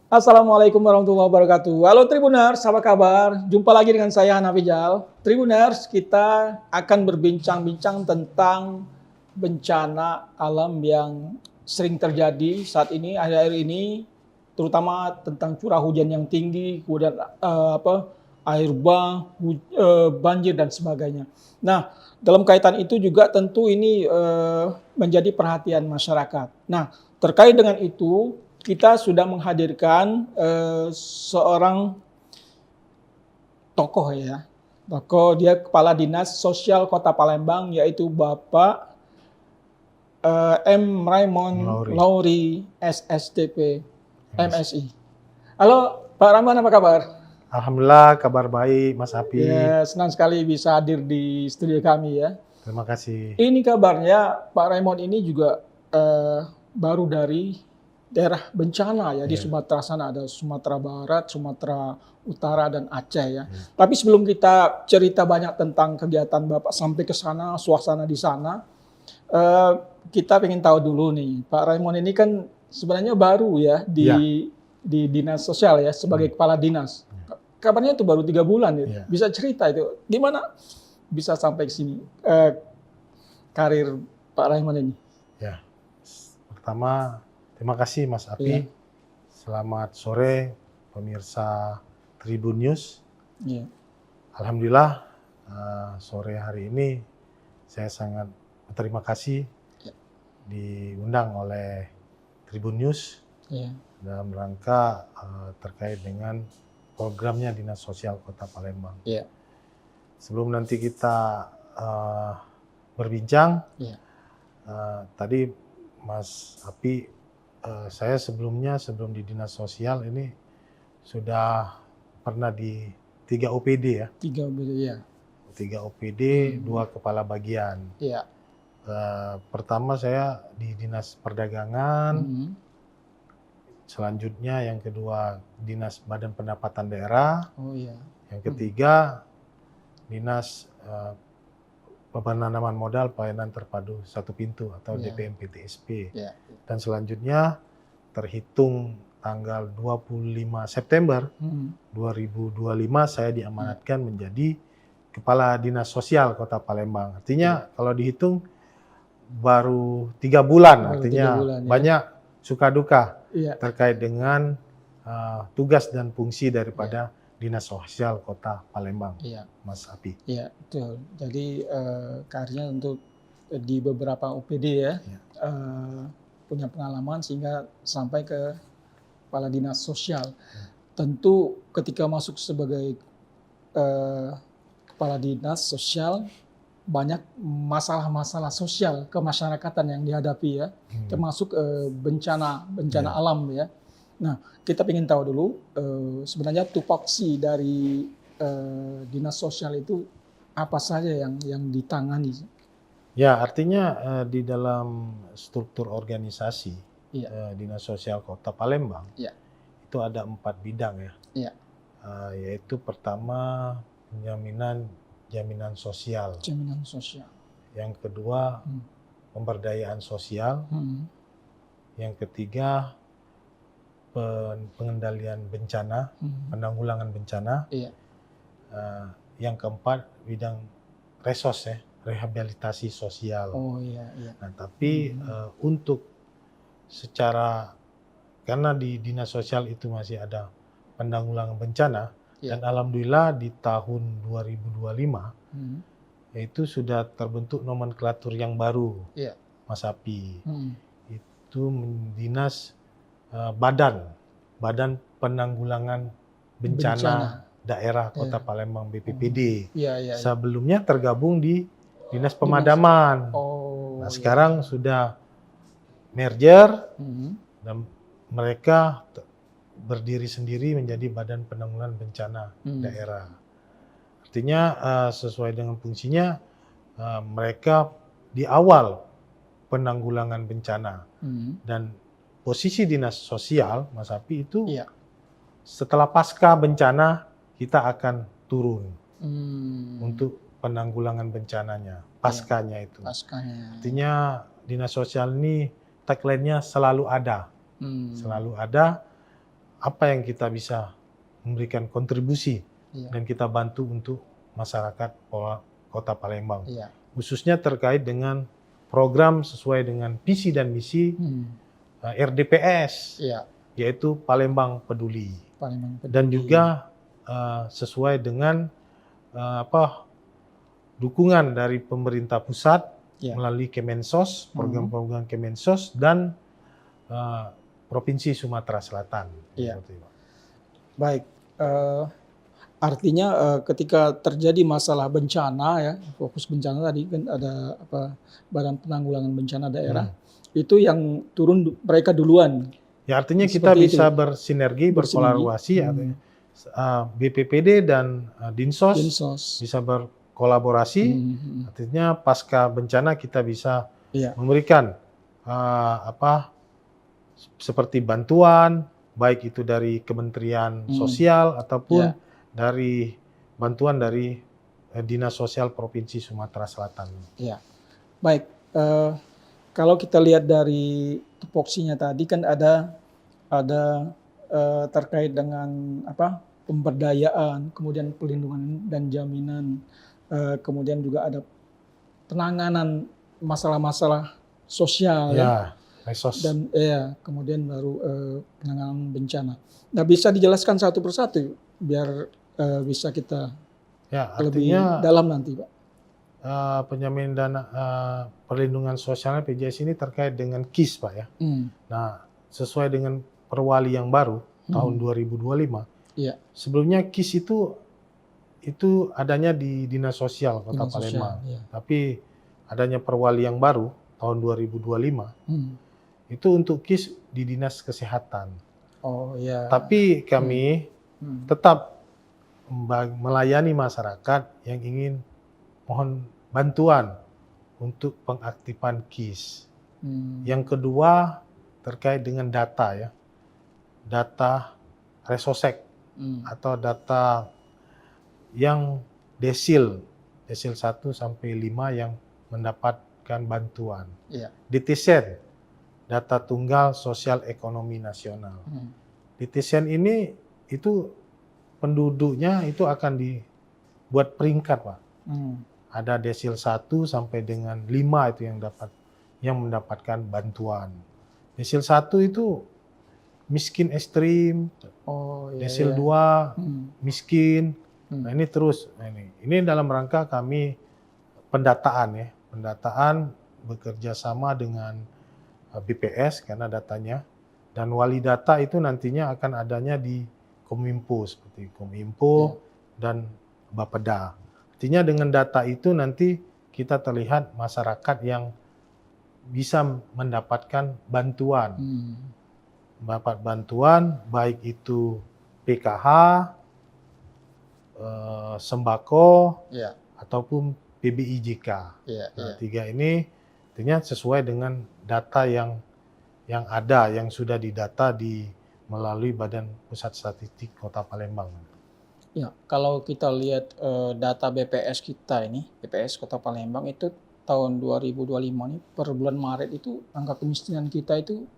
Assalamualaikum warahmatullahi wabarakatuh. Halo Tribuners, apa kabar? Jumpa lagi dengan saya Hanafi Jal. Tribuners, kita akan berbincang-bincang tentang bencana alam yang sering terjadi saat ini, akhir-akhir ini, terutama tentang curah hujan yang tinggi, kemudian air bah, banjir dan sebagainya. Nah, dalam kaitan itu juga tentu ini menjadi perhatian masyarakat. Nah, terkait dengan itu, kita sudah menghadirkan seorang tokoh ya. Tokoh dia Kepala Dinas Sosial Kota Palembang yaitu Bapak M. Raymond Lauri SSTP MSI. Halo Pak Rahman, apa kabar? Alhamdulillah kabar baik Mas Api. Ya, senang sekali bisa hadir di studio kami ya. Terima kasih. Ini kabarnya Pak Raymond ini juga baru dari daerah bencana ya, di Sumatera sana, ada Sumatera Barat, Sumatera Utara dan Aceh ya. Tapi sebelum kita cerita banyak tentang kegiatan Bapak sampai ke sana, suasana di sana, kita ingin tahu dulu nih, Pak Raymond ini kan sebenarnya baru ya di dinas sosial ya, sebagai kepala dinas. Kabarnya itu baru 3 bulan ya. Bisa cerita itu gimana bisa sampai ke sini karir Pak Raymond ini? Ya, pertama terima kasih Mas Api. Selamat sore pemirsa Tribun News. Alhamdulillah sore hari ini saya sangat berterima kasih diundang oleh Tribun News dalam rangka terkait dengan programnya Dinas Sosial Kota Palembang. Sebelum nanti kita berbincang, tadi Mas Api, saya sebelum di Dinas Sosial ini sudah pernah di 3 OPD ya. 3 OPD ya. 3 OPD, 2 kepala bagian. Pertama saya di Dinas Perdagangan, selanjutnya yang kedua Dinas Badan Pendapatan Daerah, yang ketiga Dinas Penanaman Modal Pelayanan Terpadu Satu Pintu atau DPMPTSP. Dan selanjutnya terhitung tanggal 25 September 2025 saya diamanatkan menjadi Kepala Dinas Sosial Kota Palembang. Artinya kalau dihitung baru 3 bulan, artinya banyak suka duka terkait dengan tugas dan fungsi daripada Dinas Sosial Kota Palembang, Mas Api. Iya, betul. Jadi karirnya untuk di beberapa OPD ya, punya pengalaman sehingga sampai ke Kepala Dinas Sosial. Tentu ketika masuk sebagai Kepala Dinas Sosial, banyak masalah-masalah sosial kemasyarakatan yang dihadapi ya, termasuk bencana alam ya. Nah, kita ingin tahu dulu sebenarnya tupoksi dari dinas sosial itu apa saja yang ditangani? Ya, artinya di dalam struktur organisasi Dinas Sosial Kota Palembang itu ada 4 bidang ya. Yaitu pertama jaminan sosial. Jaminan sosial. Yang kedua pemberdayaan sosial. Yang ketiga pengendalian bencana, penanggulangan bencana. Yang keempat bidang resos ya, rehabilitasi sosial. Nah, tapi untuk secara karena di dinas sosial itu masih ada penanggulangan bencana dan alhamdulillah di tahun 2025 yaitu sudah terbentuk nomenklatur yang baru, Mas Api. Itu dinas Badan Penanggulangan Bencana Daerah Kota Palembang BPPD. Sebelumnya tergabung di Dinas Pemadaman. Nah, sekarang sudah merger dan mereka berdiri sendiri menjadi Badan Penanggulangan Bencana Daerah. Artinya sesuai dengan fungsinya mereka di awal penanggulangan bencana dan posisi dinas sosial, Mas Api, itu setelah pasca bencana kita akan turun untuk penanggulangan bencananya, paskanya itu. Artinya dinas sosial ini tagline-nya selalu ada. Selalu ada apa yang kita bisa memberikan kontribusi Iya. dan kita bantu untuk masyarakat Kota Palembang. Iya. Khususnya terkait dengan program sesuai dengan visi dan misi RDPS, Iya. yaitu Palembang Peduli. Palembang Peduli. Dan juga sesuai dengan dukungan dari pemerintah pusat melalui Kemensos, program-program Kemensos dan Provinsi Sumatera Selatan. Iya. Baik, artinya ketika terjadi masalah bencana ya, fokus bencana tadi kan ada Badan Penanggulangan Bencana Daerah, itu yang turun mereka duluan. Ya artinya kita bisa bersinergi, berkolaborasi, BPPD dan Dinsos bisa berkolaborasi. Artinya pasca bencana kita bisa memberikan seperti bantuan, baik itu dari Kementerian Sosial ataupun dari bantuan dari Dinas Sosial Provinsi Sumatera Selatan. Ya, baik. Kalau kita lihat dari tupoksinya tadi kan ada terkait dengan pemberdayaan, kemudian pelindungan dan jaminan, kemudian juga ada penanganan masalah-masalah sosial dan kemudian baru penanganan bencana. Nah, bisa dijelaskan satu persatu biar bisa kita lebih dalam nanti, Pak. Penjaminan dana perlindungan sosialnya PJS ini terkait dengan KIS, Pak ya. Nah, sesuai dengan perwali yang baru tahun 2025. Sebelumnya KIS itu adanya di Dinas Sosial Kota Palembang. Tapi adanya perwali yang baru tahun 2025. Itu untuk KIS di Dinas Kesehatan. Tapi kami tetap melayani masyarakat yang ingin mohon bantuan untuk pengaktifan KIS. Yang kedua terkait dengan data ya, data resosek atau data yang desil 1 sampai 5 yang mendapatkan bantuan. DTSEN, data tunggal sosial ekonomi nasional. DTSEN ini itu penduduknya itu akan dibuat peringkat, Pak. Ada desil 1 sampai dengan 5 itu yang mendapatkan bantuan. Desil 1 itu miskin ekstrim, desil 2 miskin. Nah, ini terus. Ini dalam rangka kami pendataan bekerja sama dengan BPS karena datanya, dan wali data itu nantinya akan adanya di Kominfo seperti Kominfo dan Bapeda. Artinya dengan data itu nanti kita terlihat masyarakat yang bisa mendapatkan bantuan. Mendapat bantuan baik itu PKH, sembako, ataupun PBIJK. Nah, 3 ini artinya sesuai dengan data yang ada, yang sudah didata melalui Badan Pusat Statistik Kota Palembang. Ya, kalau kita lihat data BPS kita ini, BPS Kota Palembang itu tahun 2025 ini per bulan Maret itu angka kemiskinan kita itu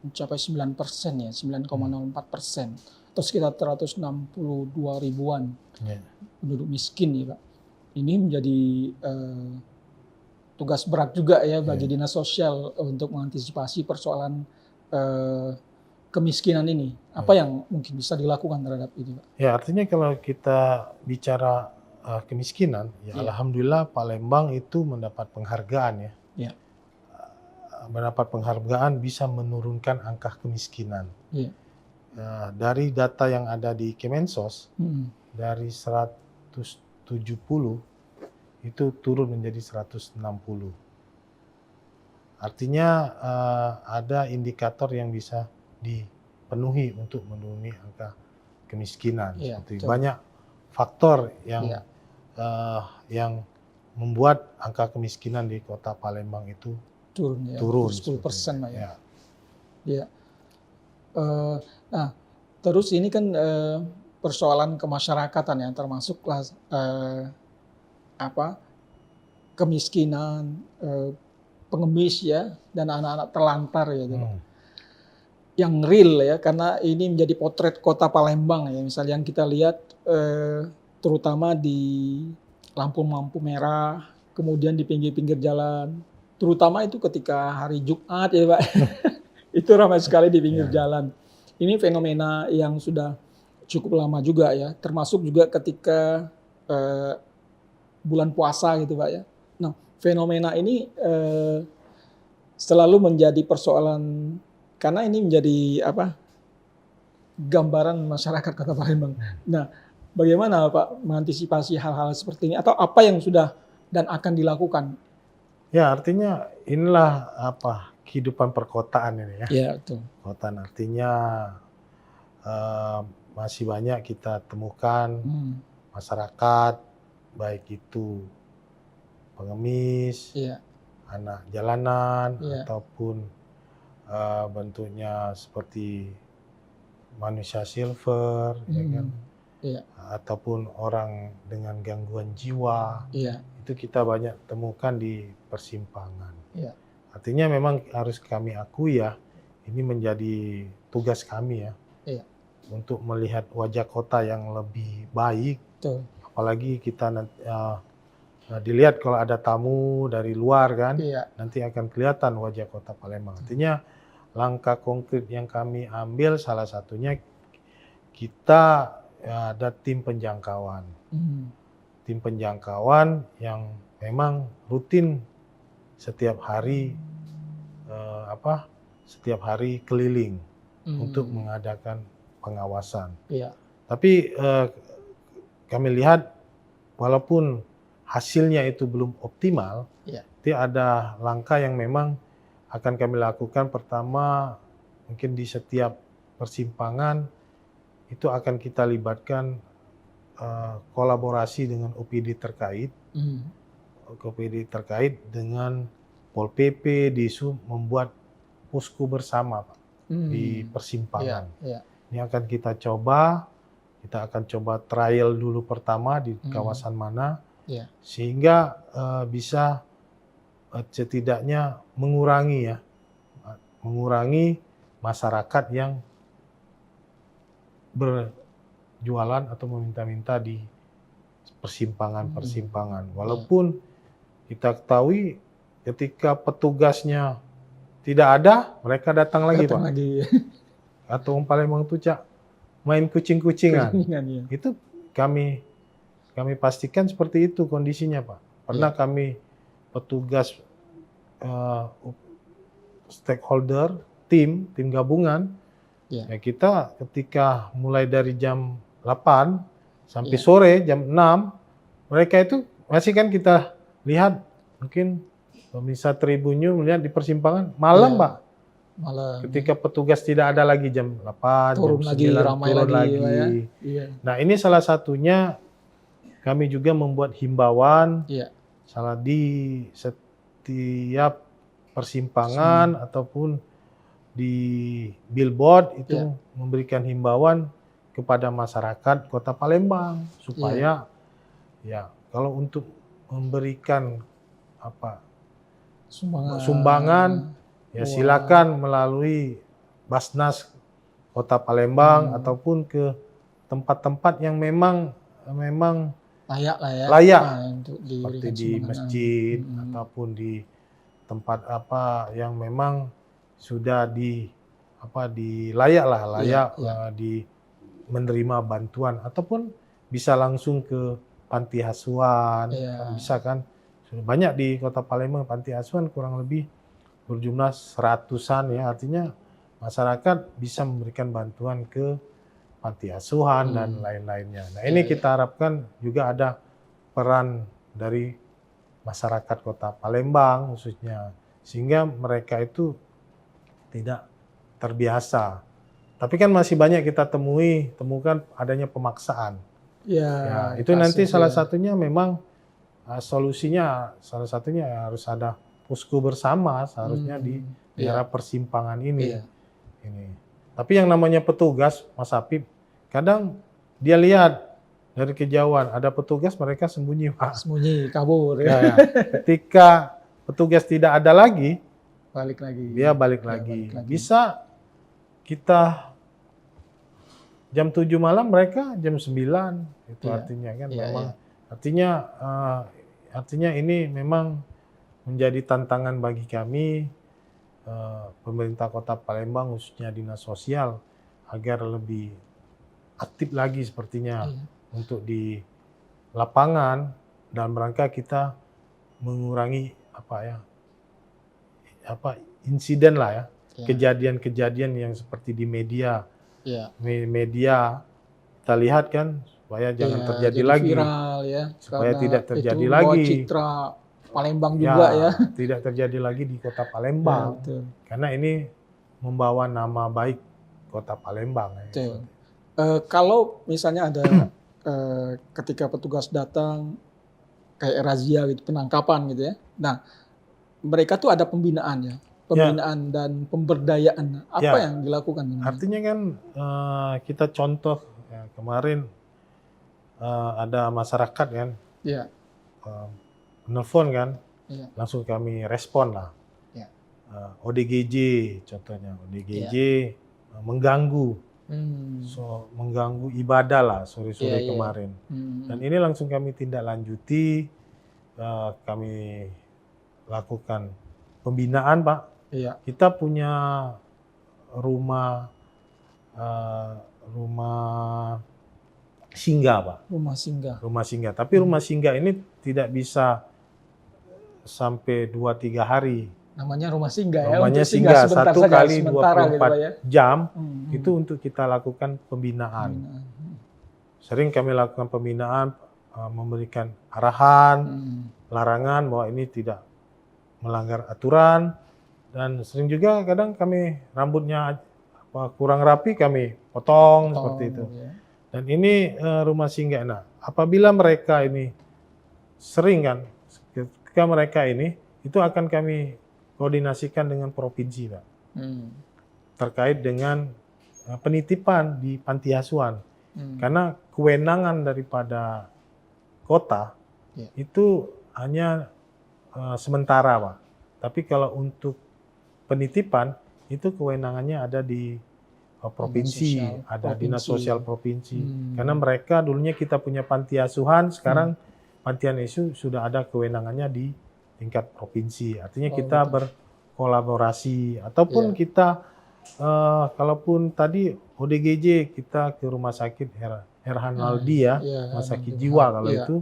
mencapai 9% ya, 9,04%. Atau sekitar 162 ribuan penduduk miskin ya, Pak. Ini menjadi tugas berat juga ya bagi Dinas Sosial untuk mengantisipasi persoalan kemiskinan ini. Apa yang mungkin bisa dilakukan terhadap ini, Pak? Ya, artinya kalau kita bicara kemiskinan, alhamdulillah Palembang itu mendapat penghargaan ya. Mendapat penghargaan bisa menurunkan angka kemiskinan. Dari data yang ada di Kemensos, dari 170 itu turun menjadi 160. Artinya ada indikator yang bisa dipenuhi untuk menuruni angka kemiskinan. Seperti banyak faktor yang membuat angka kemiskinan di Kota Palembang itu turun 10%, Pak ya. Nah, terus ini kan persoalan kemasyarakatan ya, termasuklah kemiskinan, pengemis ya, dan anak-anak terlantar ya. yang real ya, karena ini menjadi potret kota Palembang ya. Misalnya yang kita lihat terutama di lampu-lampu merah, kemudian di pinggir-pinggir jalan, terutama itu ketika hari Jumat ya Pak, itu ramai sekali di pinggir jalan. Ini fenomena yang sudah cukup lama juga ya, termasuk juga ketika bulan puasa gitu Pak ya. Nah, fenomena ini selalu menjadi persoalan karena ini menjadi gambaran masyarakat Kota Palembang. Nah, bagaimana Pak mengantisipasi hal-hal seperti ini atau apa yang sudah dan akan dilakukan? Ya, artinya inilah kehidupan perkotaan ini ya. Iya, betul. Perkotaan artinya masih banyak kita temukan masyarakat, baik itu pengemis, anak jalanan, ataupun bentuknya seperti manusia silver, ya kan? Ataupun orang dengan gangguan jiwa, itu kita banyak temukan di persimpangan. Artinya memang harus kami akui ya, ini menjadi tugas kami ya, untuk melihat wajah kota yang lebih baik. Betul. Apalagi kita dilihat kalau ada tamu dari luar kan, nanti akan kelihatan wajah kota Palembang. Artinya langkah konkret yang kami ambil salah satunya kita ada tim penjangkauan. Tim penjangkauan yang memang rutin setiap hari keliling untuk mengadakan pengawasan. Tapi kami lihat walaupun hasilnya itu belum optimal, tapi ada langkah yang memang akan kami lakukan. Pertama, mungkin di setiap persimpangan itu akan kita libatkan kolaborasi dengan OPD terkait, dengan Pol PP, Disub membuat posko bersama Pak, di persimpangan. Ini akan kita coba trial dulu pertama di kawasan mana, sehingga bisa setidaknya mengurangi masyarakat yang berjualan atau meminta-minta di persimpangan-persimpangan. Walaupun kita ketahui ketika petugasnya tidak ada, mereka datang lagi Pak. Atau Palembang itu main kucing-kucingan. Itu kami pastikan seperti itu kondisinya Pak. Pernah kami petugas stakeholder, tim gabungan, ya kita ketika mulai dari jam 8 sampai sore jam 6, mereka itu masih kan kita lihat, mungkin pemirsa Tribunnews melihat di persimpangan malam Pak. Malam. Ketika petugas tidak ada lagi jam 8, turun jam 9 lagi, ramai turun lagi. Nah, ini salah satunya kami juga membuat himbauan salah di setiap persimpangan ataupun di billboard itu memberikan himbauan kepada masyarakat Kota Palembang supaya kalau untuk memberikan sumbangan silakan melalui Basnas Kota Palembang ataupun ke tempat-tempat yang memang layak lah ya. Layak. Untuk seperti di masjid ataupun di tempat yang memang sudah layak di menerima bantuan ataupun bisa langsung ke panti asuhan. Bisa kan, sudah banyak di Kota Palembang panti asuhan, kurang lebih berjumlah 100-an ya, artinya masyarakat bisa memberikan bantuan ke panti asuhan dan lain-lainnya. Nah, ini kita harapkan juga ada peran dari masyarakat Kota Palembang khususnya, sehingga mereka itu tidak terbiasa. Tapi kan masih banyak kita temukan adanya pemaksaan. Itu nanti salah satunya memang solusinya, salah satunya harus ada posko bersama seharusnya di daerah persimpangan ini. Tapi yang namanya petugas, Mas Apip, kadang dia lihat dari kejauhan ada petugas, mereka sembunyi Pak. Sembunyi, kabur. Ketika petugas tidak ada lagi, balik lagi. dia balik lagi. Bisa kita jam 7 malam, mereka jam 9. Itu Iya. artinya kan Iya, memang iya. artinya ini memang menjadi tantangan bagi kami, pemerintah Kota Palembang khususnya Dinas Sosial agar lebih aktif lagi sepertinya Iya. untuk di lapangan dalam rangka kita mengurangi insiden lah ya, Iya. kejadian-kejadian yang seperti di media Iya. kita lihat kan supaya jangan Iya, terjadi jadi lagi, viral ya, supaya karena tidak itu terjadi membawa lagi. citra Palembang Ya, juga ya. tidak terjadi lagi di Kota Ya, Palembang. betul. Karena ini membawa nama baik Kota Palembang. Betul. Kalau misalnya ada ketika petugas datang kayak razia gitu, penangkapan gitu ya. Nah, mereka tuh ada pembinaan ya, pembinaan dan pemberdayaan. Apa Ya. yang dilakukan? Artinya kan kita contoh ya, kemarin ada masyarakat kan Iya. menelpon kan, Iya. langsung kami respon lah. Iya. ODGJ contohnya, ODGJ mengganggu, mengganggu ibadah lah sore-sore kemarin. Dan ini langsung kami tindak lanjuti, kami lakukan pembinaan, Pak. Iya. Kita punya rumah singgah, Pak. Rumah singgah. Rumah singgah. Tapi rumah singgah ini tidak bisa sampai 2-3 hari. Namanya rumah singgah ya. Namanya Untuk singgah sebentar 1 saja, kali sementara 24 gitu, Pak, ya. jam itu untuk kita lakukan pembinaan. Sering kami lakukan pembinaan, memberikan arahan, larangan bahwa ini tidak melanggar aturan, dan sering juga kadang kami rambutnya kurang rapi kami potong seperti itu. Ya. Dan ini rumah singgah. Nah, apabila mereka ini sering kan, ketika mereka ini itu akan kami koordinasikan dengan provinsi, Pak, terkait dengan penitipan di panti asuhan. Karena kewenangan daripada kota itu hanya sementara, Pak. Tapi kalau untuk penitipan itu kewenangannya ada di provinsi, ada Dinas Sosial Provinsi. Karena mereka dulunya kita punya panti asuhan, sekarang panti asuhan sudah ada kewenangannya di tingkat provinsi. Artinya kita berkolaborasi, ataupun kita kalaupun tadi ODGJ kita ke rumah sakit Herhan Aldi ya, rumah sakit jiwa kalau itu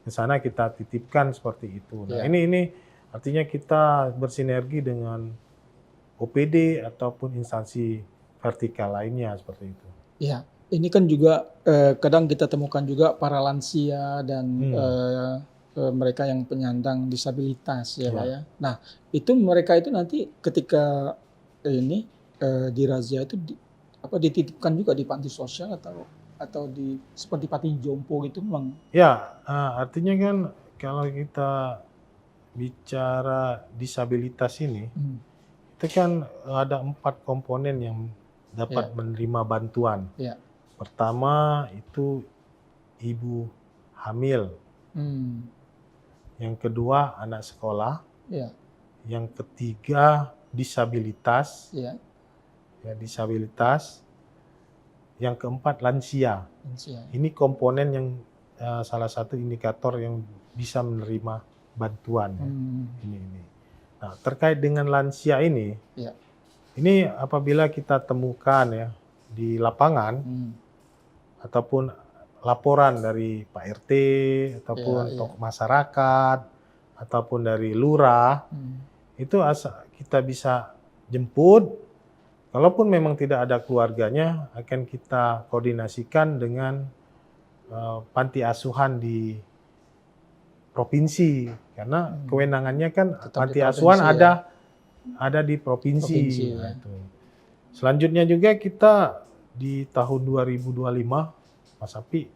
ke sana kita titipkan seperti itu. Nah, ini artinya kita bersinergi dengan OPD ataupun instansi vertikal lainnya seperti itu. Iya, ini kan juga kadang kita temukan juga para lansia dan mereka yang penyandang disabilitas ya, Pak ya. Nah, itu mereka itu nanti ketika ini dirazia itu dititipkan juga di panti sosial atau di seperti panti jompo gitu memang. Ya, artinya kan kalau kita bicara disabilitas ini, itu kan ada 4 komponen yang dapat menerima bantuan. Pertama itu ibu hamil. Yang kedua anak sekolah. Yang ketiga disabilitas. Disabilitas. Yang keempat lansia. Ini komponen yang salah satu indikator yang bisa menerima bantuan. Ini. Nah, terkait dengan lansia ini. Ini apabila kita temukan ya di lapangan ataupun laporan dari Pak RT ataupun tokoh masyarakat ataupun dari lurah, itu kita bisa jemput. Kalaupun memang tidak ada keluarganya, akan kita koordinasikan dengan panti asuhan di provinsi, karena kewenangannya kan panti asuhan ada di provinsi. Nah, itu. Selanjutnya juga kita di tahun 2025, Mas Api,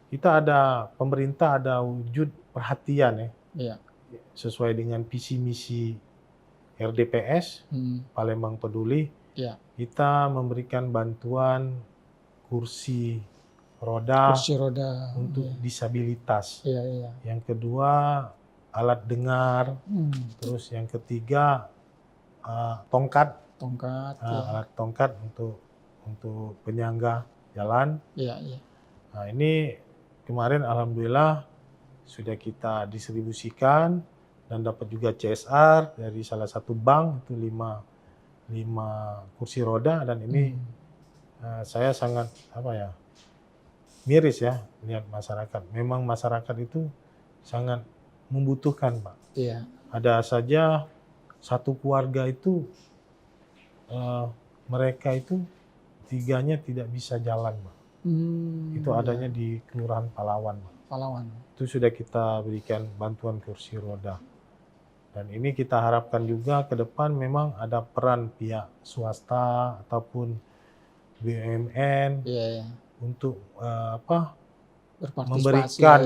kita ada pemerintah ada wujud perhatian ya, sesuai dengan visi misi RDPS Palembang Peduli. Kita memberikan bantuan kursi roda untuk disabilitas. Yang kedua alat dengar, terus yang ketiga tongkat tongkat, alat tongkat untuk penyangga jalan. Iya, iya. Nah, ini kemarin alhamdulillah sudah kita distribusikan dan dapat juga CSR dari salah satu bank itu 5 kursi roda, dan ini saya sangat miris ya lihat masyarakat. Memang masyarakat itu sangat membutuhkan, Pak. Iya. Ada saja satu keluarga itu mereka itu 3-nya tidak bisa jalan, Pak. Itu adanya di Kelurahan Pahlawan, Pak. Pahlawan. Itu sudah kita berikan bantuan kursi roda. Dan ini kita harapkan juga ke depan memang ada peran pihak swasta ataupun BUMN untuk memberikan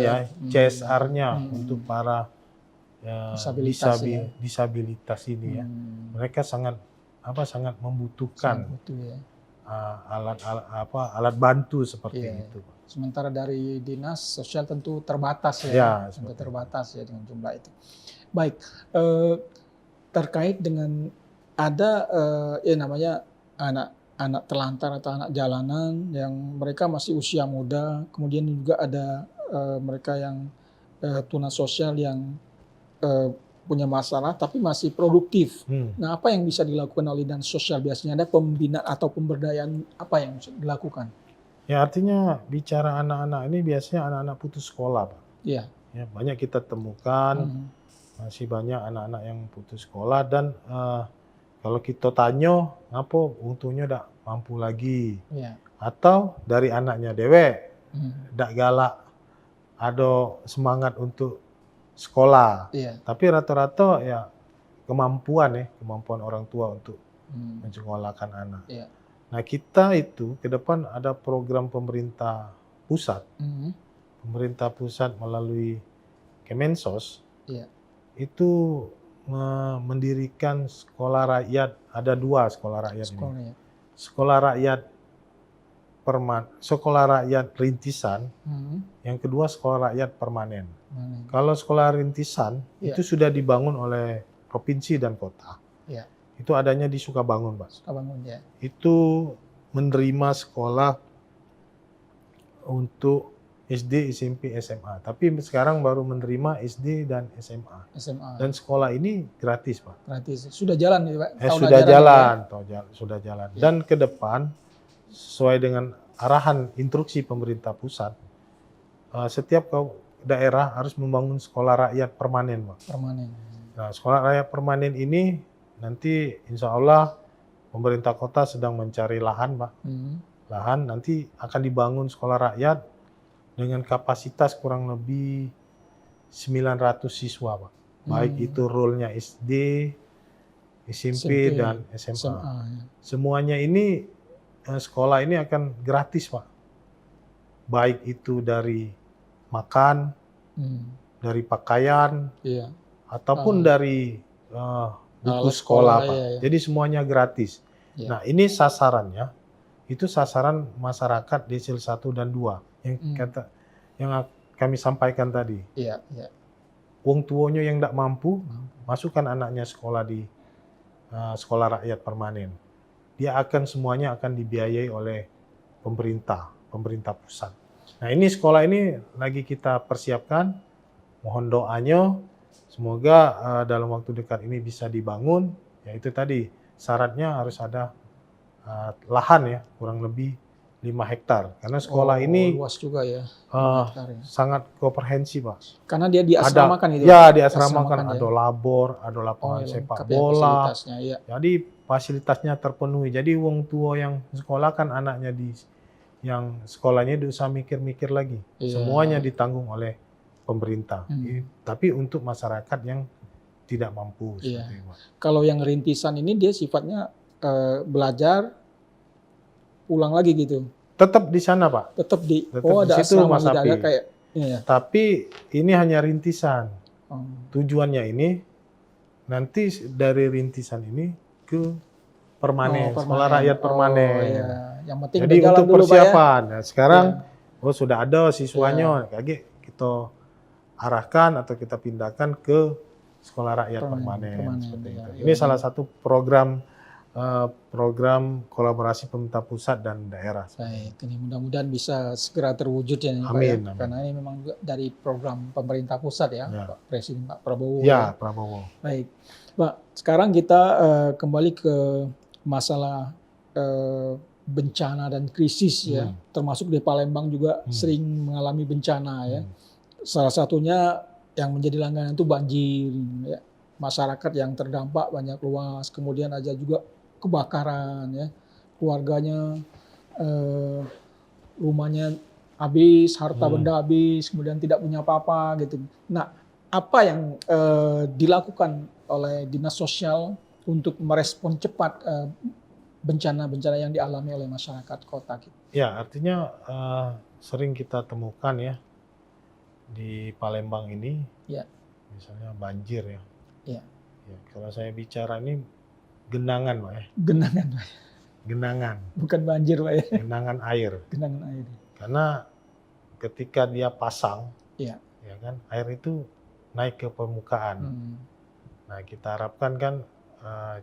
CSR-nya untuk para disabilitas ini ya. Mereka sangat membutuhkan alat bantu seperti itu. Sementara dari dinas sosial tentu terbatas ya, terbatas ya dengan jumlah itu. Baik, terkait dengan ada namanya anak terlantar atau anak jalanan yang mereka masih usia muda, kemudian juga ada mereka yang tunas sosial yang punya masalah tapi masih produktif. Nah, apa yang bisa dilakukan oleh dinas sosial biasanya? Ada pembinaan atau pemberdayaan apa yang bisa dilakukan? Ya, artinya bicara anak-anak ini biasanya anak-anak putus sekolah, Pak. Iya. Ya, banyak kita temukan masih banyak anak-anak yang putus sekolah, dan kalau kita tanya, apa untungnya tidak mampu lagi, atau dari anaknya dewek, tidak galak, ada semangat untuk sekolah, tapi rata-rata ya kemampuan orang tua untuk mensekolahkan anak. Nah, kita itu ke depan ada program pemerintah pusat, pemerintah pusat melalui Kemensos, itu mendirikan sekolah rakyat. Ada 2 sekolah rakyat ini. Sekolah rakyat rintisan, yang kedua sekolah rakyat permanen. Kalau sekolah rintisan itu sudah dibangun oleh provinsi dan kota. Itu adanya di Sukabangun, Pak. Sukabangun, ya. Itu menerima sekolah untuk SD, SMP, SMA. Tapi sekarang baru menerima SD dan SMA. Dan sekolah ini gratis, Pak. Gratis. Sudah jalan ya, Pak? Sudah jalan. Dan ke depan, sesuai dengan arahan instruksi pemerintah pusat, setiap daerah harus membangun sekolah rakyat permanen, Pak. Permanen. Nah, sekolah rakyat permanen ini nanti insya Allah pemerintah kota sedang mencari lahan, Pak. Lahan nanti akan dibangun sekolah rakyat dengan kapasitas kurang lebih 900 siswa, Pak. Baik itu role-nya SD, SMP, dan SMA. Semuanya ini sekolah ini akan gratis, Pak. Baik itu dari makan, dari pakaian, ataupun dari buku sekolah, Pak. Jadi semuanya gratis. Nah, ini sasarannya, itu sasaran masyarakat desil 1 dan 2 yang kami sampaikan tadi. Wong tuanya yang tidak mampu, masukkan anaknya sekolah di sekolah rakyat permanen. Semuanya akan dibiayai oleh pemerintah pusat. Nah, ini sekolah ini lagi kita persiapkan. Mohon doanya, semoga dalam waktu dekat ini bisa dibangun. Ya, itu tadi syaratnya harus ada lahan ya, kurang lebih 5 hektar. Karena sekolah ini luas juga ya. Sangat komprehensif, Pak. Karena dia diasramakan itu. Ya, diasramakan. Ada labor, ada lapangan sepak bola. Jadi fasilitasnya terpenuhi. Jadi wong tua yang sekolahkan anaknya yang sekolahnya tidak usah mikir-mikir lagi. Semuanya ditanggung oleh pemerintah. Tapi untuk masyarakat yang tidak mampu. Kalau yang rintisan ini dia sifatnya belajar pulang lagi gitu. Tetap di sana, Pak. Tetap di ada asrama gitu, kayak ya. Tapi ini hanya rintisan. Tujuannya ini nanti dari rintisan ini ke permanen, sekolah rakyat permanen. Yang penting jadi untuk persiapan. Ya. Nah, sekarang sudah ada siswanya, lagi kita arahkan atau kita pindahkan ke sekolah rakyat permanen seperti itu. Ini salah satu program program kolaborasi pemerintah pusat dan daerah. Baik, ini mudah-mudahan bisa segera terwujud ya, Pak, Amin, ya. amin. Karena ini memang juga dari program pemerintah pusat ya, Ya. Pak Presiden Pak Prabowo. Ya, Prabowo. Baik, Pak. Sekarang kita kembali ke masalah bencana dan krisis ya, termasuk di Palembang juga sering mengalami bencana ya. Salah satunya yang menjadi langganan itu banjir ya. Masyarakat yang terdampak banyak luas, kemudian ada juga kebakaran ya, keluarganya rumahnya habis, harta benda habis, kemudian tidak punya apa-apa gitu. Nah, apa yang dilakukan oleh Dinas Sosial untuk merespon cepat bencana-bencana yang dialami oleh masyarakat kota gitu? Ya, artinya sering kita temukan ya di Palembang ini, ya. Misalnya banjir ya. Ya. Ya, kalau saya bicara ini genangan, Pak ya. Genangan, Pak. Genangan. Bukan banjir, Pak ya. Genangan air. Genangan air. Karena ketika dia pasang, ya kan, air itu naik ke permukaan. Nah, kita harapkan kan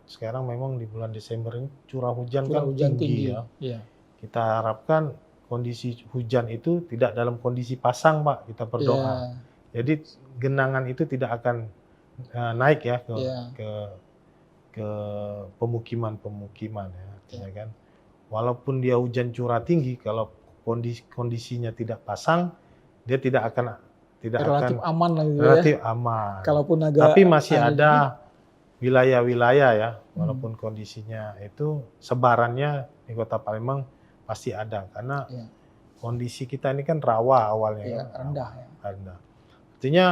sekarang memang di bulan Desember ini curah hujan tinggi ya. Ya. Kita harapkan kondisi hujan itu tidak dalam kondisi pasang, Pak. Kita berdoa. Jadi genangan itu tidak akan naik ya ke pemukiman ya, artinya kan. Walaupun dia hujan curah tinggi, kalau kondisinya tidak pasang, dia relatif aman lah gitu relatif ya. aman. Kalaupun agak tapi masih ada wilayah-wilayah ya, walaupun kondisinya itu sebarannya di Kota Palembang pasti ada, karena kondisi kita ini kan rawa awalnya, rendah ya. Rendah. Artinya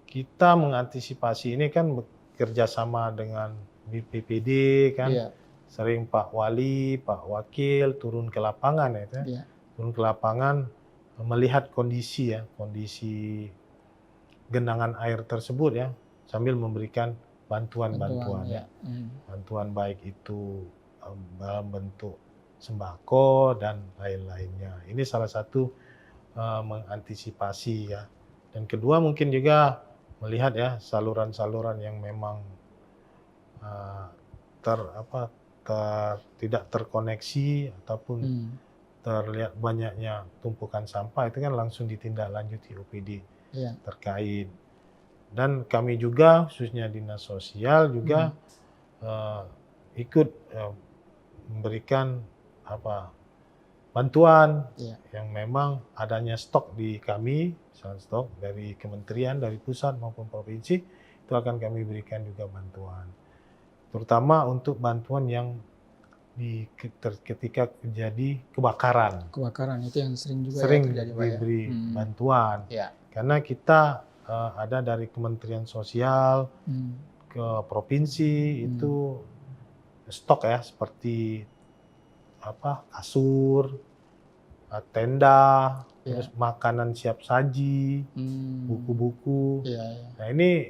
kita mengantisipasi ini kan bekerja sama dengan BPPD kan, sering Pak Wali, Pak Wakil turun ke lapangan ya, turun ke lapangan melihat kondisi genangan air tersebut ya, sambil memberikan bantuan-bantuan ya. Bantuan baik itu dalam bentuk sembako dan lain-lainnya. Ini salah satu mengantisipasi ya. Dan kedua mungkin juga melihat ya saluran-saluran yang memang tidak terkoneksi ataupun terlihat banyaknya tumpukan sampah, itu kan langsung ditindaklanjuti OPD terkait. Dan kami juga khususnya Dinas Sosial juga ikut memberikan bantuan yang memang adanya stok di kami, misalnya stok dari kementerian, dari pusat maupun provinsi, itu akan kami berikan juga bantuan. Terutama untuk bantuan yang ketika terjadi kebakaran. Kebakaran itu yang sering juga diberi bantuan. Karena kita ada dari Kementerian Sosial ke provinsi itu stok ya, seperti kasur, tenda, terus makanan siap saji, buku-buku. Nah, ini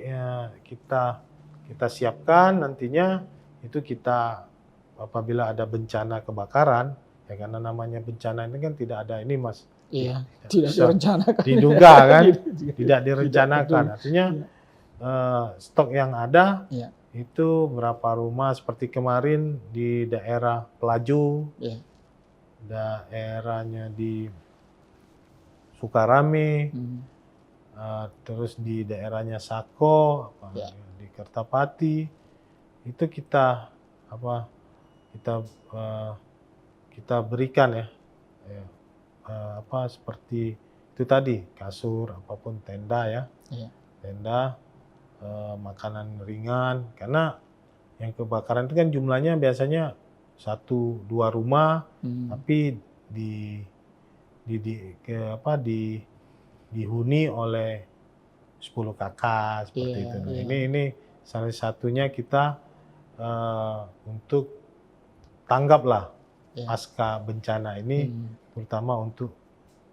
kita siapkan nantinya, itu kita apabila ada bencana kebakaran ya, karena namanya bencana ini kan tidak ada ini Mas. Tidak direncanakan. Diduga kan, tidak direncanakan. Artinya stok yang ada itu berapa rumah, seperti kemarin di daerah Pelaju, daerahnya di Sukarame, terus di daerahnya Sako, di Kertapati, itu kita berikan ya, seperti itu tadi, kasur, apapun, tenda ya, tenda, makanan ringan, karena yang kebakaran itu kan jumlahnya biasanya 1-2 rumah, tapi dihuni oleh 10 kakak seperti itu. Nah, ini salah satunya kita untuk tanggaplah pasca bencana ini, terutama untuk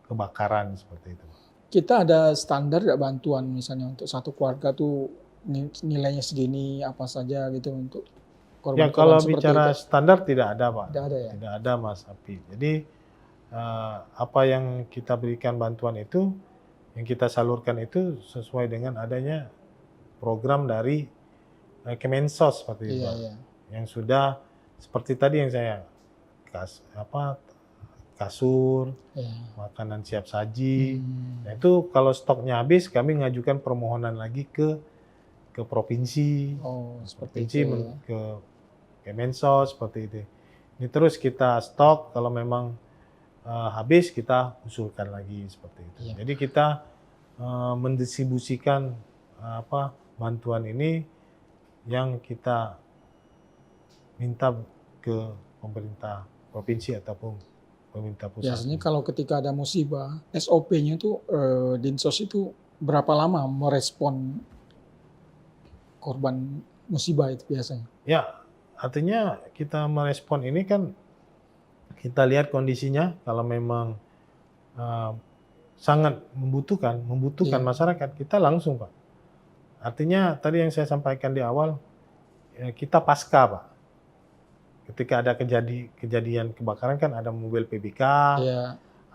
kebakaran seperti itu. Kita ada standar nggak bantuan misalnya untuk satu keluarga tuh nilainya segini apa saja gitu untuk korban-korban kalau seperti bicara itu? Standar tidak ada, Pak. Tidak ada ya? Tidak ada, Mas Api. Jadi apa yang kita berikan bantuan itu, yang kita salurkan itu sesuai dengan adanya program dari Kemensos seperti itu. yang sudah seperti tadi yang saya kasur, makanan siap saji. Nah, itu kalau stoknya habis, kami mengajukan permohonan lagi ke provinsi, Seperti itu, ke Kemensos seperti itu. Ini terus kita stok, kalau memang habis kita usulkan lagi seperti itu. Jadi kita mendistribusikan bantuan ini yang kita minta ke pemerintah provinsi ataupun pemerintah pusat. Biasanya kalau ketika ada musibah, SOP-nya itu Dinsos itu berapa lama merespon korban musibah itu biasanya? Ya, artinya kita merespon ini kan kita lihat kondisinya, kalau memang sangat membutuhkan masyarakat, kita langsung, Pak. Artinya tadi yang saya sampaikan di awal, kita pasca, Pak. Ketika ada kejadian kebakaran kan ada mobil PBK,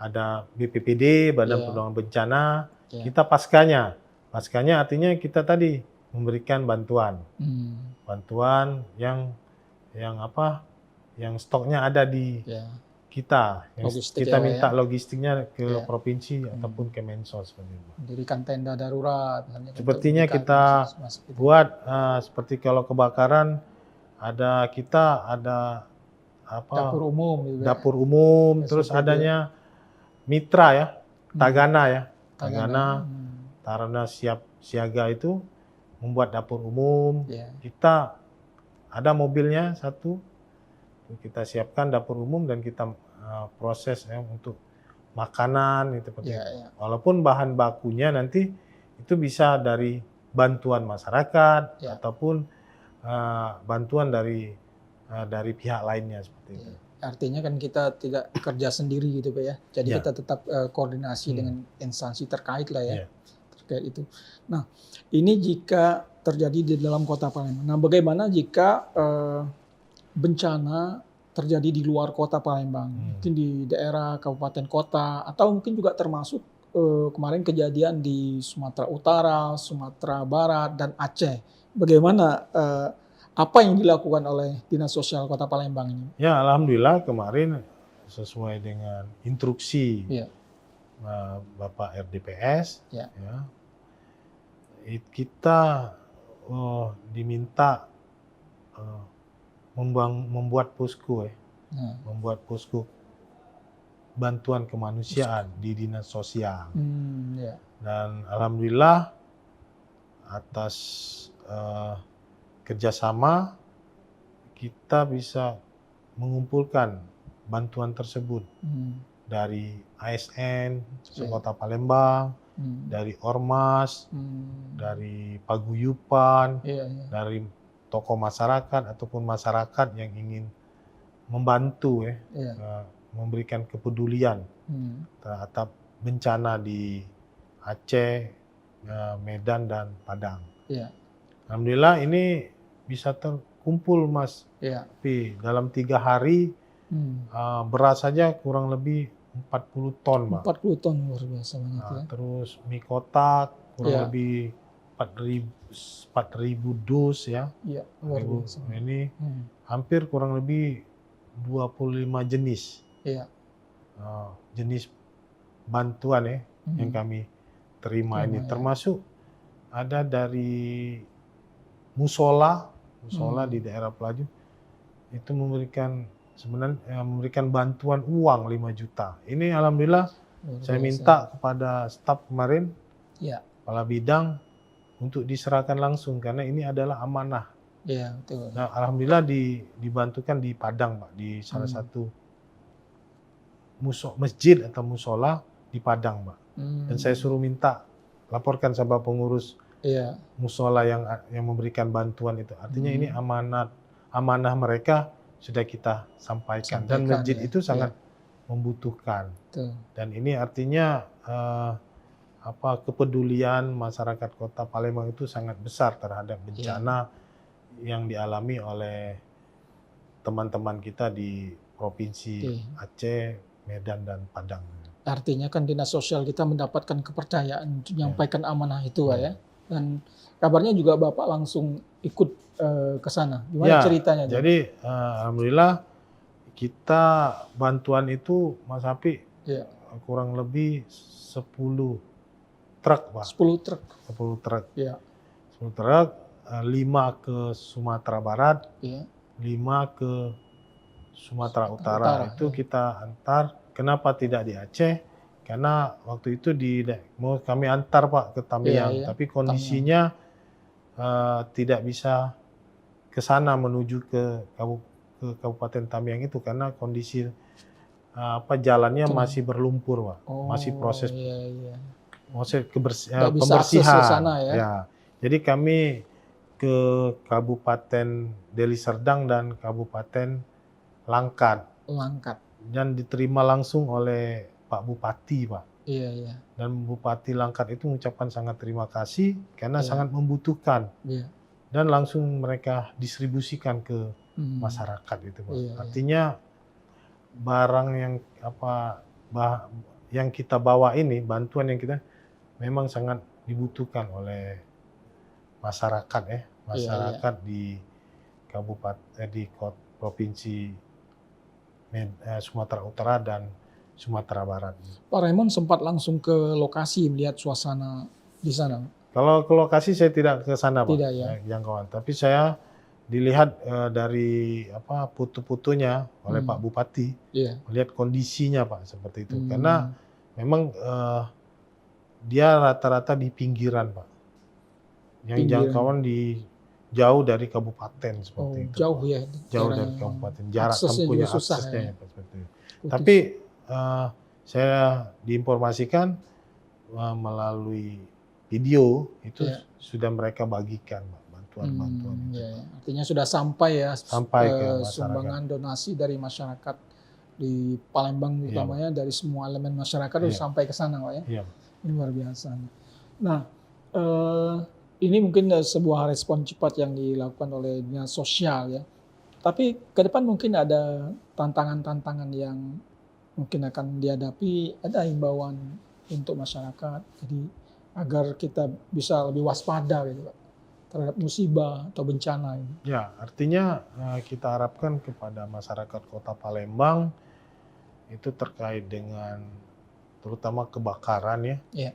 ada BPPD, Badan Penanggulangan Bencana, kita paskanya. Paskanya artinya kita tadi memberikan bantuan. Bantuan yang stoknya ada di kita. Kita minta logistiknya ke provinsi ataupun Kemensos. Mendirikan tenda darurat. Sepertinya kita buat seperti kalau kebakaran ada dapur umum, terus adanya mitra ya, Tagana. Taruna siap siaga itu membuat dapur umum. Kita ada mobilnya satu, kita siapkan dapur umum dan kita proses untuk makanan itu. Walaupun bahan bakunya nanti itu bisa dari bantuan masyarakat ataupun bantuan dari pihak lainnya seperti itu. Artinya kan kita tidak kerja sendiri gitu Pak ya. Jadi kita tetap koordinasi dengan instansi terkait lah ya. Terkait itu. Nah, ini jika terjadi di dalam kota Palembang. Nah, bagaimana jika bencana terjadi di luar kota Palembang? Mungkin di daerah kabupaten kota atau mungkin juga termasuk kemarin kejadian di Sumatera Utara, Sumatera Barat dan Aceh. Bagaimana apa yang dilakukan oleh Dinas Sosial Kota Palembang ini? Ya, alhamdulillah kemarin sesuai dengan instruksi Bapak RDPS, kita diminta membuat posko, membuat posko bantuan kemanusiaan di Dinas Sosial. Dan alhamdulillah atas kerjasama kita bisa mengumpulkan bantuan tersebut dari ASN Kota Palembang, dari Ormas, dari paguyuban, dari tokoh masyarakat ataupun masyarakat yang ingin membantu memberikan kepedulian terhadap bencana di Aceh, Medan dan Padang. Alhamdulillah ini bisa terkumpul Mas Pi. Dalam 3 hari beras saja kurang lebih 40 ton, Pak. 40 ton luar biasa banget ya. Terus mie kotak kurang lebih 4.000 dus ya. Luar biasa. Ini hampir kurang lebih 25 jenis. Jenis bantuan yang kami terima ini, termasuk ada dari musola di daerah Pelaju itu memberikan bantuan uang 5 juta. Ini alhamdulillah saya minta kepada staf kemarin, kepala bidang untuk diserahkan langsung karena ini adalah amanah. Betul. Nah, alhamdulillah dibantukan di Padang, Pak, di salah satu masjid atau musola di Padang, Pak. Dan saya suruh minta laporkan sama pengurus musola yang memberikan bantuan itu. Artinya ini amanah mereka sudah kita sampaikan dan masjid itu sangat membutuhkan. Dan ini artinya kepedulian masyarakat Kota Palembang itu sangat besar terhadap bencana yang dialami oleh teman-teman kita di Provinsi Aceh, Medan dan Padang. Artinya kan Dinas Sosial kita mendapatkan kepercayaan untuk menyampaikan amanah itu ya. Dan kabarnya juga Bapak langsung ikut ke sana. Gimana Ya, ceritanya? jadi alhamdulillah kita bantuan itu Mas Hafi Ya, kurang lebih 10 truk Pak. 10 truk. 10 truk. Ya, 10 truk, 5 ke Sumatera Barat, ya. 5 ke Sumatera Utara. Itu ya. kita antar. Kenapa tidak di Aceh? Karena waktu itu mau kami antar Pak ke Tamiang, Iya, tapi kondisinya tidak bisa ke sana menuju ke Kabupaten Tamiang itu karena kondisi jalannya masih berlumpur Pak, masih proses Iya. pembersihan. Nggak bisa akses ke sana ya. Ya, jadi kami ke Kabupaten Deli Serdang dan Kabupaten Langkat. Dan diterima langsung oleh Pak Bupati, Pak. Iya. Dan Bupati Langkat itu mengucapkan sangat terima kasih karena Iya. sangat membutuhkan. Iya. Dan langsung mereka distribusikan ke masyarakat itu, Pak. Iya. Artinya barang yang kita bawa ini, bantuan yang kita memang sangat dibutuhkan oleh masyarakat masyarakat di provinsi Sumatera Utara dan Sumatera Barat. Pak Raymond sempat langsung ke lokasi melihat suasana di sana. Kalau ke lokasi saya tidak ke sana Pak, tidak ya, jangkauan. Tapi saya dilihat dari foto-fotonya oleh Pak Bupati, melihat kondisinya Pak seperti itu. Karena memang dia rata-rata di pinggiran Pak, yang jangkauan jauh dari kabupaten seperti itu. Jauh ya. Jauh dari kabupaten, jarak tempuhnya aksesnya seperti itu. Tapi saya diinformasikan melalui video itu sudah mereka bagikan bantuan-bantuan itu. Artinya sudah sampai ya, sampai ke sumbangan donasi dari masyarakat di Palembang utamanya, dari semua elemen masyarakat itu sampai ke sana Pak ya. Ini luar biasa. Nah, ini mungkin sebuah respon cepat yang dilakukan oleh dinas sosial ya. Tapi ke depan mungkin ada tantangan-tantangan yang mungkin akan dihadapi, ada himbauan untuk masyarakat, jadi agar kita bisa lebih waspada gitu Pak, terhadap musibah atau bencana ini. Ya, artinya kita harapkan kepada masyarakat Kota Palembang itu terkait dengan terutama kebakaran ya. Ya,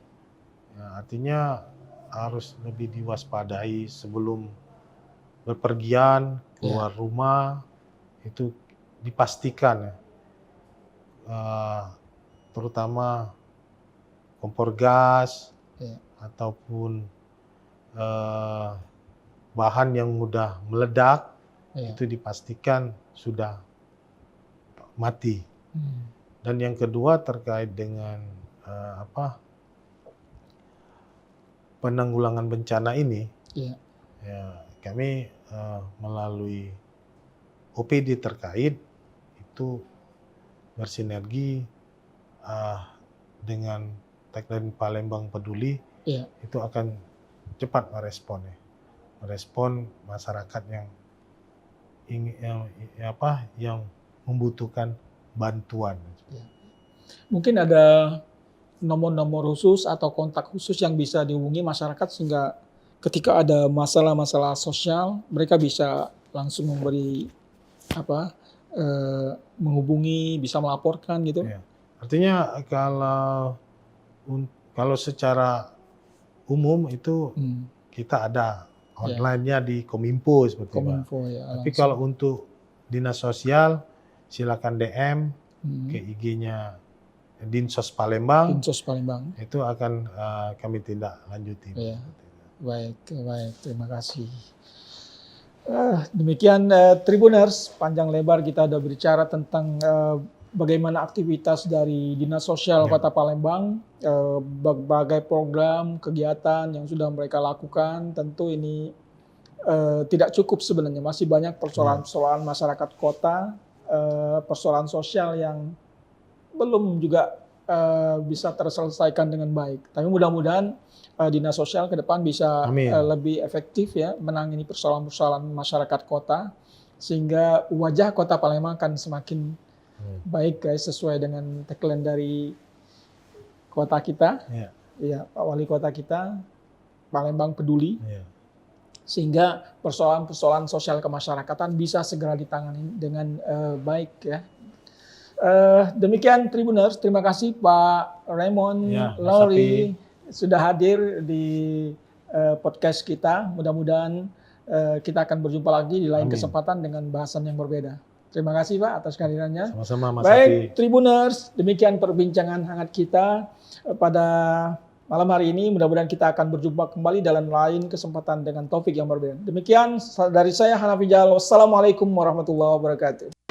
artinya harus lebih diwaspadai sebelum berpergian keluar rumah, itu dipastikan terutama kompor gas ataupun bahan yang mudah meledak itu dipastikan sudah mati. Dan yang kedua terkait dengan penanggulangan bencana ini, kami melalui OPD terkait itu bersinergi dengan tagline Palembang Peduli, itu akan cepat merespon masyarakat yang membutuhkan bantuan. Mungkin ada nomor-nomor khusus atau kontak khusus yang bisa dihubungi masyarakat sehingga ketika ada masalah-masalah sosial mereka bisa langsung memberi menghubungi, bisa melaporkan gitu. Artinya kalau secara umum itu kita ada online-nya di Kominfo seperti itu. Tapi kalau untuk dinas sosial silakan DM ke IG-nya Dinsos Palembang. Itu akan kami tindak lanjuti. Baik, terima kasih. Demikian Tribuners, panjang lebar kita sudah berbicara tentang bagaimana aktivitas dari Dinas Sosial Kota Palembang, berbagai program, kegiatan yang sudah mereka lakukan. Tentu ini tidak cukup sebenarnya, masih banyak persoalan-persoalan masyarakat kota, persoalan sosial yang belum juga bisa terselesaikan dengan baik. Tapi mudah-mudahan Dinas Sosial ke depan bisa lebih efektif ya menangani persoalan-persoalan masyarakat kota sehingga wajah Kota Palembang akan semakin baik guys, sesuai dengan tagline dari kota kita. Ya, Pak Wali Kota kita Palembang Peduli, sehingga persoalan-persoalan sosial kemasyarakatan bisa segera ditangani dengan baik ya. Demikian Tribuners, terima kasih Pak Raymond Lowry sudah hadir di podcast kita. Mudah-mudahan kita akan berjumpa lagi di lain kesempatan dengan bahasan yang berbeda. Terima kasih Pak atas kehadirannya. Sama-sama Mas Baik Tribuners, demikian perbincangan hangat kita pada malam hari ini. Mudah-mudahan kita akan berjumpa kembali dalam lain kesempatan dengan topik yang berbeda. Demikian dari saya Hanafi Jalal. Wassalamualaikum warahmatullahi wabarakatuh.